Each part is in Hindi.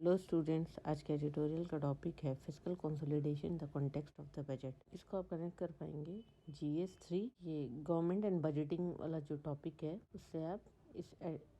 हेलो स्टूडेंट्स, आज के एडिटोरियल का टॉपिक है fiscal consolidation the context of the budget. इसको आप कनेक्ट कर पाएंगे GS3, ये गवर्नमेंट एंड बजटिंग वाला जो टॉपिक है उससे आप इस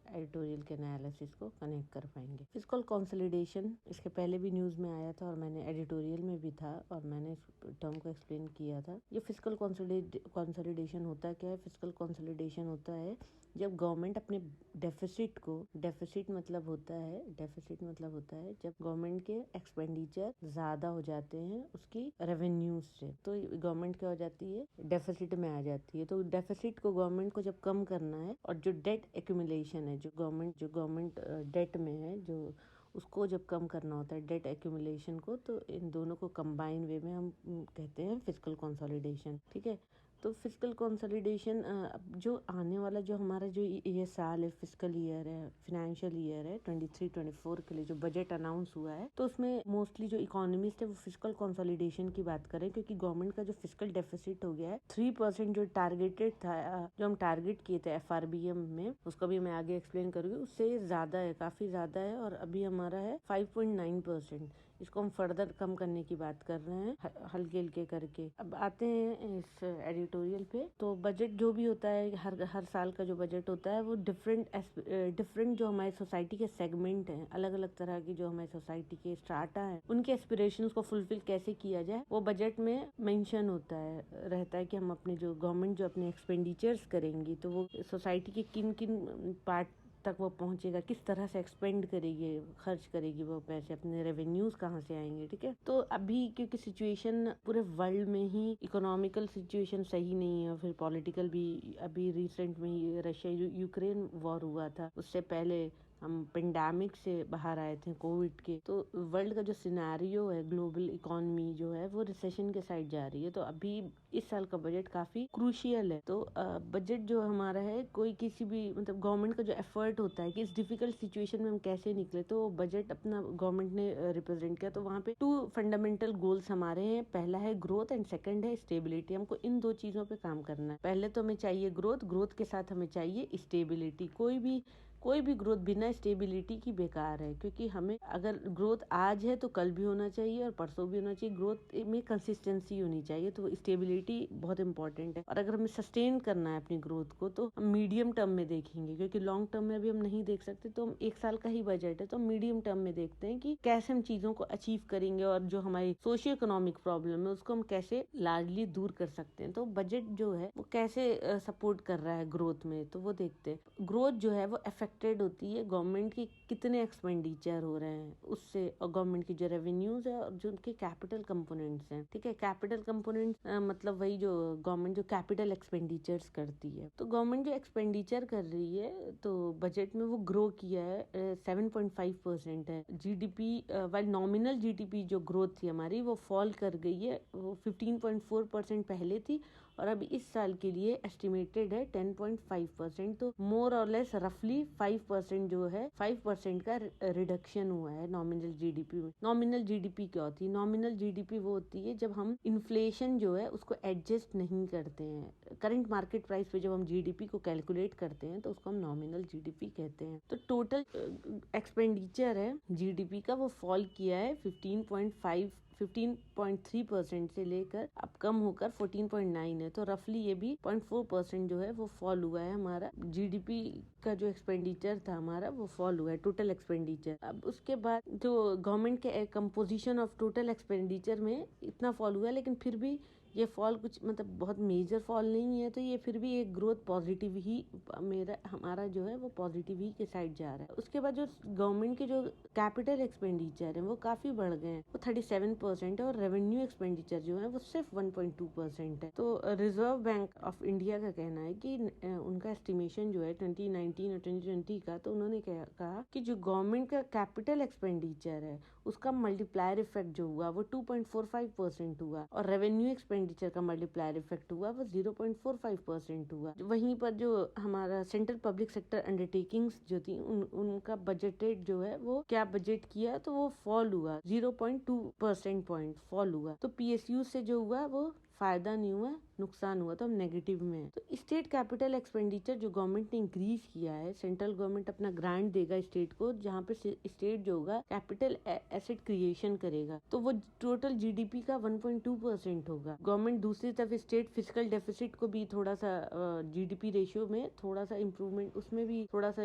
एडिटोरियल के एनालिसिस को कनेक्ट कर पाएंगे। फिस्कल कंसोलिडेशन इसके पहले भी न्यूज में आया था और मैंने एडिटोरियल में भी था और मैंने इस टर्म को एक्सप्लेन किया था। ये फिस्कल कंसोलिडेशन होता क्या है? फिस्कल कंसोलिडेशन होता है जब गवर्नमेंट अपने डेफिसिट मतलब होता है जब गवर्नमेंट के एक्सपेंडिचर ज्यादा हो जाते हैं उसकी रेवेन्यूज से, तो गवर्नमेंट क्या हो जाती है? डेफिसिट में आ जाती है। तो डेफिसिट को गवर्नमेंट को जब कम करना है और जो डेट एक्यूमुलेशन है, जो गवर्नमेंट डेट में है, जो उसको जब कम करना होता है डेट एक्यूमुलेशन को, तो इन दोनों को कंबाइन वे में हम कहते हैं फिस्कल कंसोलिडेशन। ठीक है, तो फिस्कल कंसोलिडेशन जो आने वाला जो हमारा जो ये साल है, फिस्कल ईयर है, फाइनेंशियल ईयर है 23-24 के लिए जो बजट अनाउंस हुआ है, तो उसमें मोस्टली जो इकोनॉमिस्ट है वो फिस्कल कंसोलिडेशन की बात करें, क्योंकि गवर्नमेंट का जो फिस्कल डेफिसिट हो गया है 3% जो टारगेटेड था, जो हम टारगेट किए थे FRBM में, उसको भी मैं आगे एक्सप्लेन करूंगी, उससे ज्यादा है, काफी ज्यादा है और अभी हमारा है 5.9%। इसको हम फर्दर कम करने की बात कर रहे हैं हल्के हल्के करके। अब आते हैं इस एडिटोरियल पे। तो बजट जो भी होता है, हर साल का जो बजट होता है वो डिफरेंट जो हमारी सोसाइटी के सेगमेंट हैं, अलग अलग तरह की जो हमारी सोसाइटी के स्ट्राटा है, उनके एस्पिरेशंस को फुलफिल कैसे किया जाए वो बजट में मेंशन होता है, रहता है कि हम अपने जो गवर्नमेंट जो अपने एक्सपेंडिचर्स करेंगी तो वो सोसाइटी के किन किन पार्ट तक वो पहुंचेगा, किस तरह से एक्सपेंड करेगी, खर्च करेगी वो पैसे, अपने रेवेन्यूज कहाँ से आएंगे। ठीक है, तो अभी क्योंकि सिचुएशन पूरे वर्ल्ड में ही इकोनॉमिकल सिचुएशन सही नहीं है, फिर पॉलिटिकल भी, अभी रिसेंट में ही रशिया यूक्रेन वॉर हुआ था, उससे पहले हम पेंडेमिक से बाहर आए थे, कोविड के, तो वर्ल्ड का जो सिनेरियो है, ग्लोबल इकोनॉमी जो है वो रिसेशन के साइड जा रही है। तो अभी इस साल का बजट काफी क्रूशियल है। तो बजट जो हमारा है, कोई किसी भी मतलब गवर्नमेंट का जो एफर्ट होता है कि इस डिफिकल्ट सिचुएशन में हम कैसे निकले, तो बजट अपना गवर्नमेंट ने रिप्रेजेंट किया। तो वहाँ पे 2 फंडामेंटल गोल्स हमारे हैं, पहला है ग्रोथ एंड सेकंड है स्टेबिलिटी। हमको इन 2 चीजों पे काम करना है। पहले तो हमें चाहिए ग्रोथ के साथ हमें चाहिए स्टेबिलिटी। कोई भी ग्रोथ बिना स्टेबिलिटी की बेकार है, क्योंकि हमें अगर ग्रोथ आज है तो कल भी होना चाहिए और परसों भी होना चाहिए। ग्रोथ में कंसिस्टेंसी होनी चाहिए, तो स्टेबिलिटी बहुत इंपॉर्टेंट है। और अगर हमें सस्टेन करना है अपनी ग्रोथ को तो हम मीडियम टर्म में देखेंगे, क्योंकि लॉन्ग टर्म में अभी हम नहीं देख सकते। तो हम 1 साल का ही बजट है, तो हम मीडियम टर्म में देखते हैं कि कैसे हम चीजों को अचीव करेंगे और जो हमारी सोशियो इकोनॉमिक प्रॉब्लम है उसको हम कैसे लार्जली दूर कर सकते हैं। तो बजट जो है वो कैसे सपोर्ट कर रहा है ग्रोथ में, तो वो देखते हैं। ग्रोथ जो है वो अफेक्टेड होती है गवर्नमेंट की कितने एक्सपेंडिचर हो रहे हैं उससे, और गवर्नमेंट की जो रेवेन्यूज है और जो उनके कैपिटल कंपोनेंट्स हैं। ठीक है, कैपिटल कंपोनेंट्स मतलब वही जो गवर्नमेंट जो कैपिटल एक्सपेंडिचर्स करती है। तो गवर्नमेंट जो एक्सपेंडिचर कर रही है तो बजट में वो ग्रो किया है, 7.5% है। GDP वाइल नॉमिनल GDP जो ग्रोथ थी हमारी वो फॉल कर गई है, वो 15.4% पहले थी और अब इस साल के लिए एस्टिमेटेड है 10.5%। तो मोर और लेस रफली 5% जो है 5% का रिडक्शन हुआ है नॉमिनल GDP में। नॉमिनल GDP क्या होती है? नॉमिनल GDP वो होती है जब हम इन्फ्लेशन जो है उसको एडजस्ट नहीं करते हैं, करंट मार्केट प्राइस पे जब हम GDP को कैलकुलेट करते हैं तो उसको हम नॉमिनल GDP कहते हैं। तो टोटल एक्सपेंडिचर है GDP का वो फॉल किया है 15.3% से लेकर अब कम होकर 14.9 है। तो रफली ये भी 0.4% जो है वो फॉल हुआ है। हमारा GDP का जो एक्सपेंडिचर था हमारा वो फॉल हुआ है, टोटल एक्सपेंडिचर। अब उसके बाद जो गवर्नमेंट के कंपोजिशन ऑफ टोटल एक्सपेंडिचर में इतना फॉल हुआ है, लेकिन फिर भी ये फॉल कुछ मतलब बहुत मेजर फॉल नहीं है, तो ये फिर भी एक ग्रोथ पॉजिटिव ही हमारा जो है वो पॉजिटिव ही के साइड जा रहा है। उसके बाद जो गवर्नमेंट के जो कैपिटल एक्सपेंडिचर है वो काफी बढ़ गए हैं, वो 37% है और रेवेन्यू एक्सपेंडिचर जो है वो सिर्फ 1.2% है। तो रिजर्व बैंक ऑफ इंडिया का कहना है कि उनका एस्टिमेशन जो है 2019 और 2020 का, तो उन्होंने कहा कि जो गवर्नमेंट का कैपिटल एक्सपेंडिचर है उसका मल्टीप्लायर इफेक्ट जो हुआ वो 2.45% हुआ और रेवेन्यू एक्सपेंडिचर का मल्टीप्लायर इफेक्ट हुआ वो 0.45% हुआ। वहीं पर जो हमारा सेंट्रल पब्लिक सेक्टर अंडरटेकिंग्स जो थी उनका बजटेड जो है वो क्या बजट किया, तो वो फॉल हुआ 0.2% पॉइंट फॉल हुआ। तो PSU से जो हुआ वो फायदा नहीं हुआ, नुकसान हुआ तो हम नेगेटिव में हैं। तो स्टेट कैपिटल एक्सपेंडिचर जो गवर्नमेंट ने इंक्रीज किया है, सेंट्रल गवर्नमेंट अपना ग्रांट देगा स्टेट को, जहाँ पे स्टेट जो होगा कैपिटल एसेट क्रिएशन करेगा, तो वो टोटल जीडीपी का 1.2% होगा। गवर्नमेंट दूसरी तरफ स्टेट फिजिकल डेफिसिट को भी थोड़ा सा जीडीपी रेशियो में थोड़ा सा इम्प्रूवमेंट, उसमें भी थोड़ा सा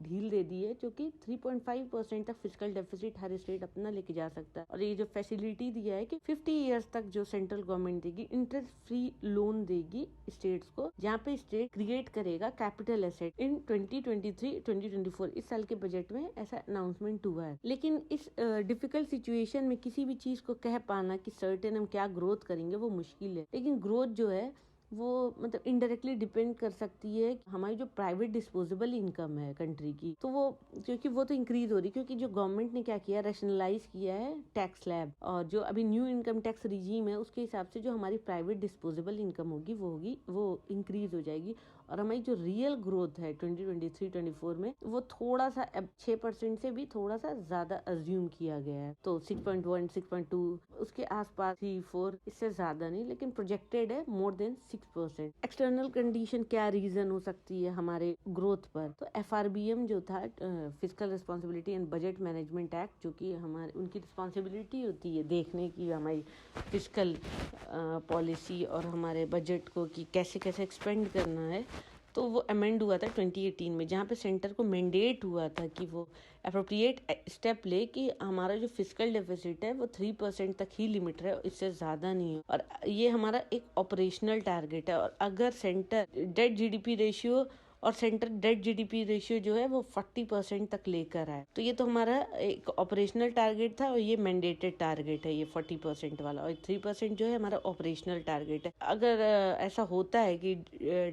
ढील दे दी है, जो कि 3.5% तक फिजिकल डेफिसिट हर स्टेट अपना लेके जा सकता है। और ये जो फैसिलिटी दिया है कि 50 ईयर्स तक जो सेंट्रल गवर्नमेंट देगी इंटरेस्ट फ्री लोन देगी स्टेट्स को, जहाँ पे स्टेट क्रिएट करेगा कैपिटल एसेट इन 2023-2024। इस साल के बजट में ऐसा अनाउंसमेंट हुआ है। लेकिन इस डिफिकल्ट सिचुएशन में किसी भी चीज को कह पाना कि सर्टेन हम क्या ग्रोथ करेंगे वो मुश्किल है। लेकिन ग्रोथ जो है वो मतलब इनडायरेक्टली डिपेंड कर सकती है हमारी जो प्राइवेट डिस्पोजेबल इनकम है कंट्री की, तो वो क्योंकि वो तो इंक्रीज हो रही, क्योंकि जो गवर्नमेंट ने क्या किया, रैशनलाइज किया है टैक्स स्लैब, और जो अभी न्यू इनकम टैक्स रिजीम है उसके हिसाब से जो हमारी प्राइवेट डिस्पोजेबल इनकम होगी वो इंक्रीज हो जाएगी। और हमारी जो रियल ग्रोथ है 2023-24 में वो थोड़ा सा 6% से भी थोड़ा सा ज्यादा अज्यूम किया गया है, तो 6.1 6.2 उसके आसपास 3-4, इससे ज्यादा नहीं, लेकिन प्रोजेक्टेड है मोर देन 6%। एक्सटर्नल कंडीशन क्या रीजन हो सकती है हमारे ग्रोथ पर, तो FRBM जो था, physical responsibility and budget management act, जो कि हमारे उनकी रिस्पॉन्सिबिलिटी होती है देखने की हमारी फिजिकल पॉलिसी और हमारे बजट को कि कैसे कैसे एक्सपेंड करना है, तो वो अमेंड हुआ था 2018 में, जहाँ पे सेंटर को मैंडेट हुआ था कि वो अप्रोप्रिएट स्टेप ले कि हमारा जो फिजिकल डेफिसिट है वो 3% तक ही लिमिट है, इससे ज़्यादा नहीं है। और ये हमारा एक ऑपरेशनल टारगेट है। और अगर सेंटर डेट जीडीपी रेशियो और सेंटर डेट जीडीपी रेशियो जो है वो 40% तक लेकर आए, तो ये तो हमारा एक ऑपरेशनल टारगेट था और ये मैंडेटेड टारगेट है, ये 40% वाला, और 3% जो है हमारा ऑपरेशनल टारगेट है। अगर ऐसा होता है कि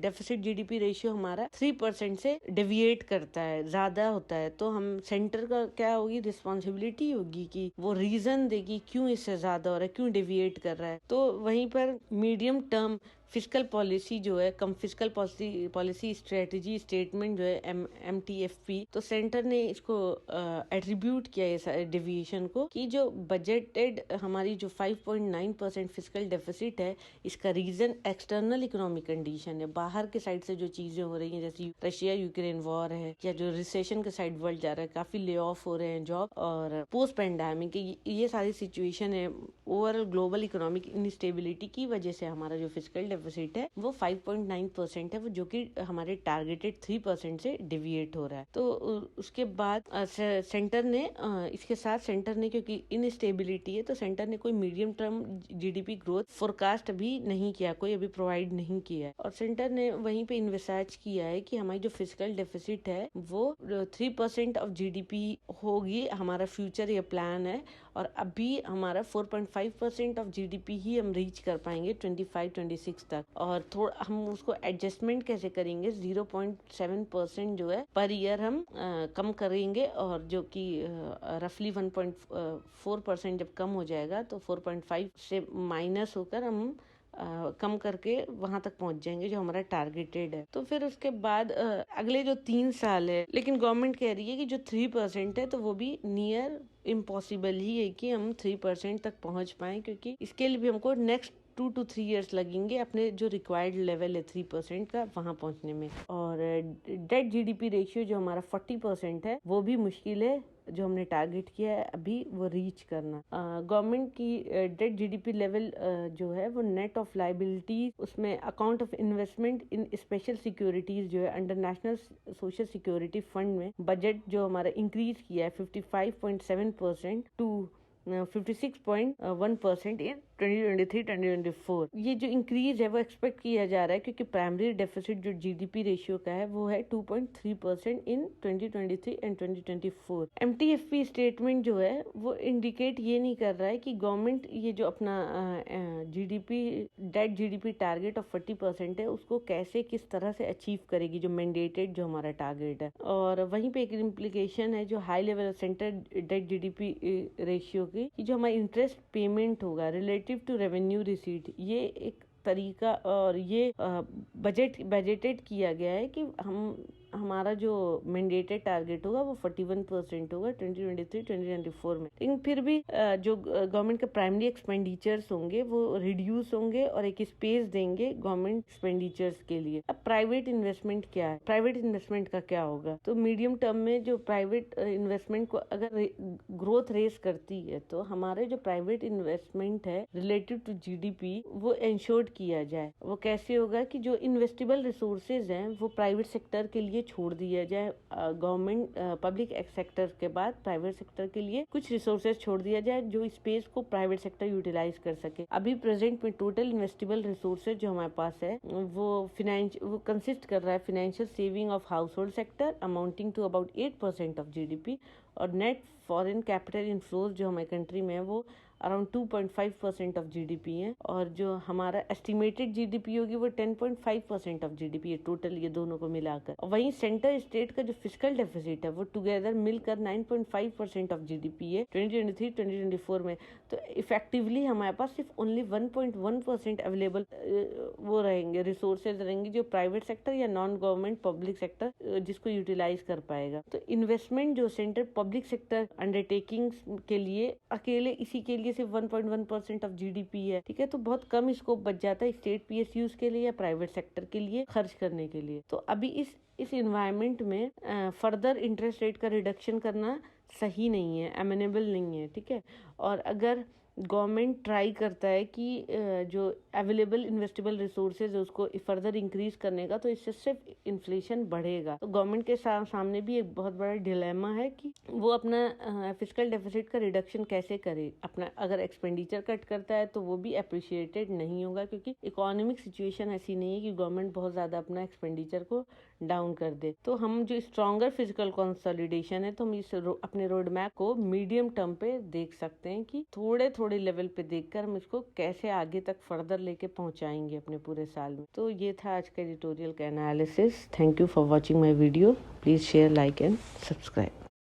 डेफिसिट जीडीपी रेशियो हमारा 3% से डेविएट करता है, ज्यादा होता है, तो हम सेंटर का क्या होगी, रिस्पॉन्सिबिलिटी होगी कि वो रीजन देगी क्यों इससे ज्यादा हो रहा है, क्यों डेविएट कर रहा है। तो वहीं पर मीडियम टर्म फिजिकल पॉलिसी जो है, कम फिजिकल पॉलिसी स्ट्रेटजी स्टेटमेंट जो है MTFP, तो सेंटर ने इसको एट्रीब्यूट किया है डेविएशन को कि जो बजटेड हमारी जो 5.9% फिजिकल डेफिसिट है, इसका रीजन एक्सटर्नल इकोनॉमिक कंडीशन है, बाहर के साइड से जो चीजें हो रही हैं, जैसे रशिया यूक्रेन वॉर है, या जो रिसेशन के साइड वर्ल्ड जा रहा है, काफी ले ऑफ हो रहे हैं जॉब, और पोस्ट पैंडेमिक ये सारी सिचुएशन है, ओवरऑल ग्लोबल इकोनॉमिक इनस्टेबिलिटी की वजह से हमारा जो फिजिकल डेफिसिट है वो 5.9% है, वो जो कि हमारे टारगेटेड 3% से डिविएट हो रहा है। तो उसके बाद सेंटर ने इसके साथ सेंटर ने, क्योंकि इनस्टेबिलिटी है, तो सेंटर ने कोई medium term GDP growth forecast अभी नहीं किया, कोई अभी प्रोवाइड नहीं किया है। और सेंटर ने वहीं पे इन्वेसाइज किया है कि हमारी जो फिजिकल डेफिसिट है वो 3% ऑफ जीडीपी होगी, हमारा फ्यूचर ये प्लान है। और अभी हमारा 4.5% ऑफ जीडीपी ही हम रीच कर पाएंगे 25-26 तक, और थोड़ा हम उसको एडजस्टमेंट कैसे करेंगे, 0.7% जो है पर ईयर हम कम करेंगे, और जो कि रफली 1.4% जब कम हो जाएगा तो 4.5 से माइनस होकर हम कम करके वहां तक पहुंच जाएंगे जो हमारा टारगेटेड है। तो फिर उसके बाद अगले जो 3 साल है, लेकिन गवर्नमेंट कह रही है कि जो 3% है तो वो भी नियर इम्पॉसिबल ही है कि हम 3% तक पहुंच पाए, क्योंकि इसके लिए भी हमको नेक्स्ट 2 to 3 years लगेंगे अपने जो रिक्वायर्ड लेवल है 3% का वहां पहुंचने में। और डेट जीडीपी रेशियो जो हमारा 40% है वो भी मुश्किल है, जो हमने टारगेट किया है अभी वो रीच करना। गवर्नमेंट की डेट जीडीपी लेवल जो है वो नेट ऑफ लायबिलिटी, उसमें account of investment in special securities जो है under national social security fund में बजट जो हमारा इंक्रीज किया है 55.7% टू 56.1% इन 2023-2024। ये जो इंक्रीज है वो एक्सपेक्ट किया जा रहा है, क्योंकि प्राइमरी डेफिसिट जो जीडीपी रेशियो का है वो है 2.3% इन 2023 एंड 2024। MTFP स्टेटमेंट जो है वो इंडिकेट ये नहीं कर रहा है कि गवर्नमेंट ये जो अपना डेट जीडीपी टारगेट ऑफ 40% है उसको कैसे किस तरह से अचीव करेगी, जो मैंडेटेड जो हमारा टारगेट है। और वहीं पे एक इम्प्लीकेशन है जो high level centre debt GDP ratio की, जो हमारा इंटरेस्ट पेमेंट होगा रिलेटिव टू रेवेन्यू रिसीट, ये एक तरीका, और ये बजटेड किया गया है कि हमारा जो मैंडेटेड टारगेट होगा वो 41% होगा 2023-2024 में। लेकिन फिर भी जो गवर्नमेंट के प्राइमरी एक्सपेंडिचर्स होंगे वो रिड्यूस होंगे और एक स्पेस देंगे गवर्नमेंट एक्सपेंडिचर्स के लिए। अब प्राइवेट इन्वेस्टमेंट क्या है, प्राइवेट इन्वेस्टमेंट का क्या होगा? तो मीडियम टर्म में जो प्राइवेट इन्वेस्टमेंट को अगर ग्रोथ रेस करती है तो हमारे जो प्राइवेट इन्वेस्टमेंट है रिलेटेड टू जीडीपी वो इंश्योर्ड किया जाए। वो कैसे होगा कि जो इन्वेस्टेबल रिसोर्सेज हैं वो प्राइवेट सेक्टर के लिए छोड़ दिया जाए। गवर्नमेंट पब्लिक सेक्टर के बाद प्राइवेट सेक्टर के लिए कुछ रिसोर्सेज छोड़ दिया जाए जो स्पेस को प्राइवेट सेक्टर यूटिलाइज कर सके। अभी प्रेजेंट में टोटल इन्वेस्टेबल रिसोर्सेज जो हमारे पास है वो कंसिस्ट कर रहा है financial saving of household sector amounting to about 8% of GDP और नेट फॉरेन कैपिटल इनफ्लोज जो हमारे कंट्री में है वो अराउंड 2.5% ऑफ जीडीपी है और जो हमारा एस्टिमेटेड जीडीपी होगी वो 10.5% ऑफ जीडीपी है टोटल, ये दोनों को मिलाकर। वहीं सेंटर स्टेट का जो फिस्कल डेफिसिट है वो टुगेदर मिलकर 9.5% ऑफ जीडीपी है 2023-2024 में। तो इफेक्टिवली हमारे पास सिर्फ ओनली 1.1% अवेलेबल वो रहेंगे, रिसोर्सेज रहेंगे जो प्राइवेट सेक्टर या नॉन गवर्नमेंट पब्लिक सेक्टर जिसको यूटिलाइज कर पाएगा। तो इन्वेस्टमेंट जो सेंटर पब्लिक सेक्टर अंडरटेकिंग्स के लिए अकेले इसी के लिए सिर्फ 1.1% ऑफ जीडीपी है, ठीक है। तो बहुत कम स्कोप बच जाता है स्टेट पीएसयूज के लिए या प्राइवेट सेक्टर के लिए खर्च करने के लिए। तो अभी इस इन्वायरमेंट में फर्दर इंटरेस्ट रेट का रिडक्शन करना सही नहीं है, एमेनेबल नहीं है, ठीक है। और अगर गवर्नमेंट ट्राई करता है कि जो अवेलेबल इन्वेस्टेबल रिसोर्सेज है उसको फर्दर इंक्रीज करने का, तो इससे सिर्फ इन्फ्लेशन बढ़ेगा। तो गवर्नमेंट के सामने भी एक बहुत बड़ा डिलेमा है कि वो अपना फिस्कल डेफिसिट का रिडक्शन कैसे करे। अपना अगर एक्सपेंडिचर कट करता है तो वो भी अप्रिशिएटेड नहीं होगा क्योंकि इकोनॉमिक सिचुएशन ऐसी नहीं है कि गवर्नमेंट बहुत ज़्यादा अपना एक्सपेंडिचर को डाउन कर दे। तो हम जो स्ट्रॉन्गर फिजिकल कंसोलिडेशन है तो हम इस अपने रोड मैप को मीडियम टर्म पे देख सकते हैं कि थोड़े लेवल पे देखकर हम इसको कैसे आगे तक फर्दर लेके पहुंचाएंगे अपने पूरे साल में। तो ये था आज का एडिटोरियल का analysis. Thank you for watching my video. Please share, like and subscribe.